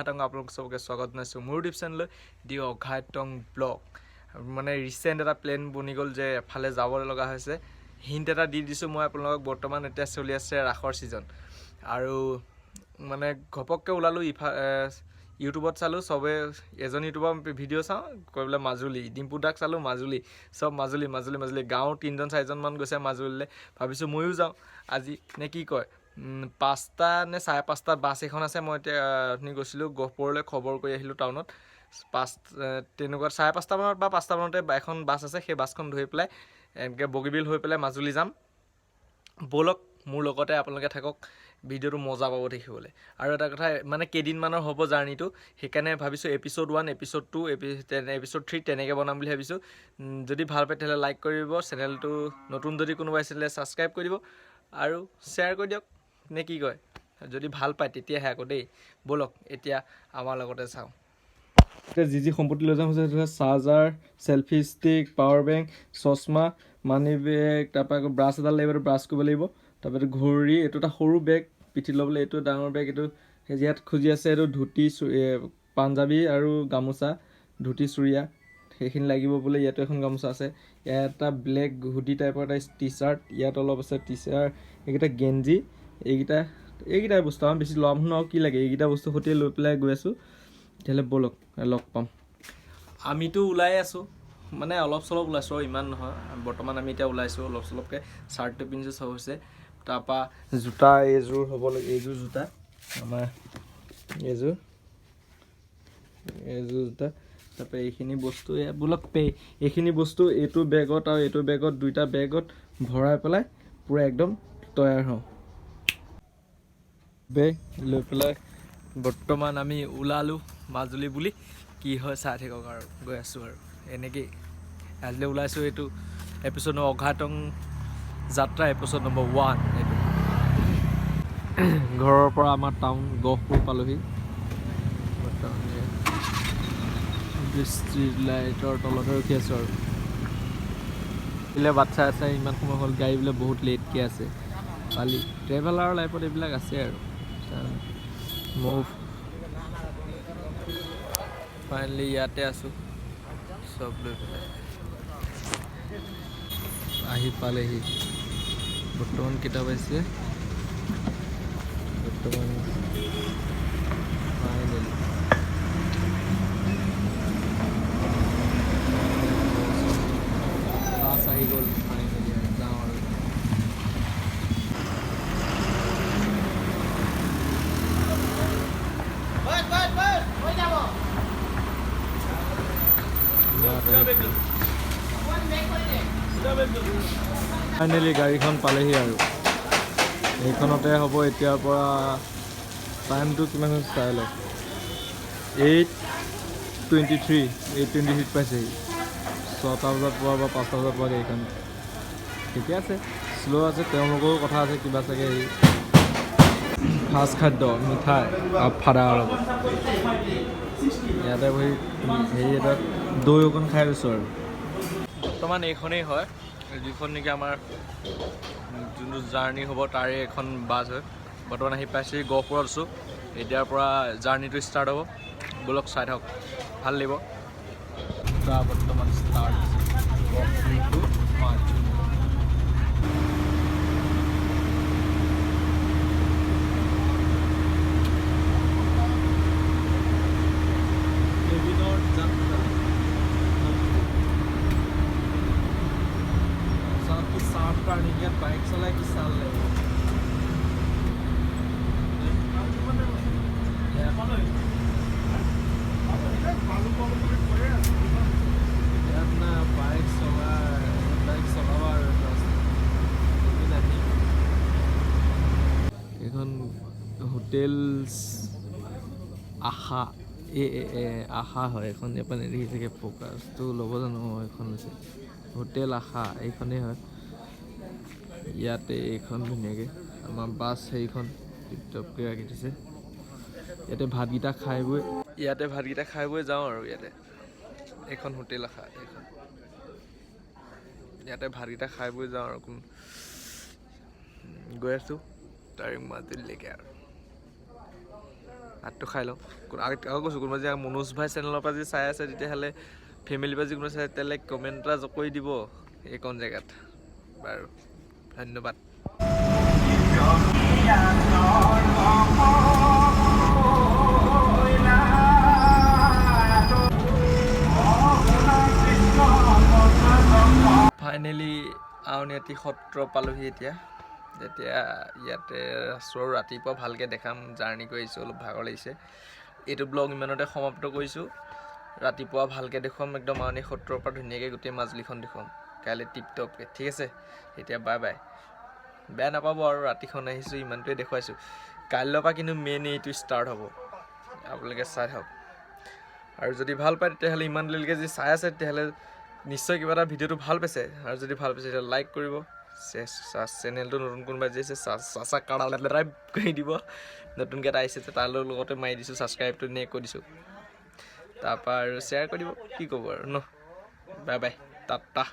আপোনালোক সবকে স্বাগত জনাইছো মোৰ ইউটিউব চেনেল দি অঘাইটং ব্লগ মানে ৰিসেন্ট এটা প্লেন বনি গল যে এফালে যাব লগা হৈছে হিন্ট এটা দি দিছো মই আপোনালোকক বৰ্তমান এতিয়া চলি আছে ৰাখৰ সিজন আৰু মানে ঘপককে ওলালো ইউটিউবত চালো সবে এজন ইউটিউবৰ ভিডিও চাও কইবলে মাজুলী ডিম্পু দাক চালো মাজুলী সব মাজুলী গাঁও তিনজন চাৰিজন মান গৈছে মাজুলীলে ভাবিছো মইও যাও আজি নে কি কয় 5টা নে 5:30 বাস এখন আছে মই এতিয়া গৈছিলো গহপুৰলৈ খবৰ কৰি আহিলো টাউনত 5 তেনেকুৱা 5:30 মানত বা 5টা মানতে এখন বাস আছে সেই বাসখন ধৰি পেলাই এনেকে বগীবিল হৈ পেলাই মাজুলী যাম বলক মোৰ লগতে আপোনালোকে থাকক ভিডিওটো মজা পাব দেখিবলৈ আৰু এটা কথা মানে কেদিন মানৰ হ'ব জাৰ্নিটো হেকানে ভাবিছো এপিসোড 1 এপিসোড 2 এপিসোড 3 তেনেকে বনাম বুলি ভাবিছো যদি ভাল পায় তেলে লাইক কৰিব চেনেলটো নতুন যদি কোনোবাই চালে সাবস্ক্ৰাইব কৰি দিব আৰু শেয়াৰ কৰি দিয়ক নে কি কয় যদি ভাল পায় তেতিয়া হে আকৌ দেই বলক এতিয়া আমাৰ লগতে চাও যি সম্পত্তি লৈ যাম হৈছে charger selfie stick power bank চশমা মানি বেগ তাৰপা ব্ৰাছ এটা লাগিব ব্ৰাছ কৰিব লাগিব তাৰপা ঘড়ী এটো এটা সৰু বেগ পিঠি লবলৈ এটো ডাঙৰ বেগ এটো হেজিয়াত খুজি আছে এটো ধুতি পাঞ্জাবী আৰু গামোচা ধুতি চুৰিয়া সেইখিনি লাগিব বলে ইয়াতো এখন গামোচা আছে এটা ব্লেক হুডি টাইপৰ এটা টি-শাৰ্ট ইয়াত অলপ আছে টি-শাৰ্ট এইটা গেঞ্জি এইগিটা বস্তু আমি বেছি লম ন কি লাগে এইগিটা বস্তু হতে লৈ পেলাই গৈ আছো তেলে বলক লগ পাম আমিতো ওলাই আছো মানে অলপ সলপ ওলাইছো ইমান নহয় বৰ্তমান আমি এতিয়া ওলাইছো অলপ সলপকে শাৰ্টটো পিনছো সব হৈছে তাপা জুতা এজোৰ হ'ব লাগে এজোৰ জুতা আমাৰ এজোৰ জুতা তাপা এইখিনি বস্তু বলক পে এইখিনি বস্তু এটো বেগত আৰু এটো বেগত দুইটা বেগত ভৰাই পেলাই পুৰা একদম তৈয়াৰ হও বেগ লৈ পেলাই বৰ্তমান আমি ওলালো মাজুলী বুলি কি হয় চাই থাকক আৰু গৈ আছো আৰু এনেকৈ আজিলে ওলাইছো এইটো এপিসোড অঘাইটং যাত্ৰা এপিসোড নম্বৰ 1 এইটো ঘৰৰ পৰা আমাৰ টাউন গহপুৰ পালোহি ষ্ট্ৰীট লাইটৰ তলতে ৰখি আছো আৰু ইলে বাচ্চা আছে ইমান সময় হ'ল গাড়ী বোলে বহুত লেটকে আছে কালি ট্ৰেভেলাৰ লাইফত এইবিলাক আছে আৰু মুভ ফাইনালি ইয়াতে আছো সব লৈ পেলাই আহি পালেহি বৰ্তমান কিতাপ আছে বৰ্তমান ফাইনালি বাস আহি গ'ল ফাইনালি যাওঁ আৰু ফাইনালি গাড়ীখন পালেহি আৰু এইখনতে হ'ব এতিয়াৰ পৰা টাইমটো কিমান হৈছে চাই লওক 8:23 পাইছেহি 6টা বজাত পোৱা বা 5টা বজাত পোৱা গাড়ীখন ঠিকে আছে শ্ল' আছে তেওঁলোকৰো কথা আছে কিবা চাগে এই ফাষ্ট খাদ্য মিঠাই ফাদা অলপ ইয়াতে বহি হেৰি এটা দৈ অকণ খাই লৈছো আৰু বৰ্তমান এইখনেই হয় যিখন নেকি আমাৰ যোনটো জাৰ্ণি হ'ব তাৰে এখন বাছ হয় বৰ্তমান আহি পাইছে গহপুৰত আছো এতিয়াৰ পৰা জাৰ্ণিটো ষ্টাৰ্ট হ'ব বলক চাই থাকক ভাল লাগিব বৰ্তমান ষ্টাৰ্ট बाइक चलाए कि साल ले এখন হোটেলস আশা আশা হয় এখন এপানে দেখি থাকে ফোকাসটো ল'ব জানো এখন আছে হোটেল আশা এইখনেই হয় ইয়াতে এইখন ধুনীয়াকৈ আমাৰ বাছ সেইখন টিপটপকৈ ৰাখি দিছে ইয়াতে ভাতগিটা খাই বৈ যাওঁ আৰু ইয়াতে এইখন হোটেল আশা এইখন ইয়াতে ভাতগিটা খাই বৈ যাওঁ আৰু গৈ আছো তাৰে মাজুলীলৈকে আৰু ভাতটো খাই লওঁ আকৌ কৈছোঁ কোনোবা যে মনোজ ভাই চেনেলৰ পৰা যদি চাই আছে তেতিয়াহ'লে ফেমিলিৰ পৰা যদি কোনোবা চাই তেতিয়াহ'লে কমেণ্ট এটা কৰি দিব এইকণ জেগাত বাৰু ধন্যবাদ ফাইনেলি আউনীআটী সত্ৰ পালোহি এতিয়া ইয়াতে আছোঁ আৰু ৰাতিপুৱা ভালকৈ দেখাম জাৰ্ণি কৰি আহিছোঁ অলপ ভাগৰ লাগিছে এইটো ব্লগ ইমানতে সমাপ্ত কৰিছোঁ ৰাতিপুৱা ভালকৈ দেখুৱাম একদম আউনী সত্ৰৰ পৰা ধুনীয়াকৈ গোটেই মাজুলীখন দেখুৱাম কাইলৈ টিপটপকৈ ঠিক আছে এতিয়া বাই বাই বেয়া নাপাব আৰু ৰাতিখন আহিছোঁ ইমানটোৱে দেখুৱাইছোঁ কাইলৈৰ পৰা কিন্তু মেইন এইটো ষ্টাৰ্ট হ'ব আপোনালোকে চাই থাকক আৰু যদি ভাল পায় তেতিয়াহ'লে ইমান দেৰিলৈকে যদি চাই আছে তেতিয়াহ'লে নিশ্চয় কিবা এটা ভিডিঅ'টো ভাল পাইছে আৰু যদি ভাল পাইছে তেতিয়া লাইক কৰিব চেনেলটো নতুন কোনোবাই যি আছে চাচা কাঢ়া কৰি দিব নতুনকৈ এটা আহিছে তাৰ লগতে মাৰি দিছোঁ ছাবস্ক্ৰাইবটো নে কৈ দিছোঁ তাৰপৰা আৰু শ্বেয়াৰ কৰি দিব কি ক'ব আৰু ন বাই বাই টাটা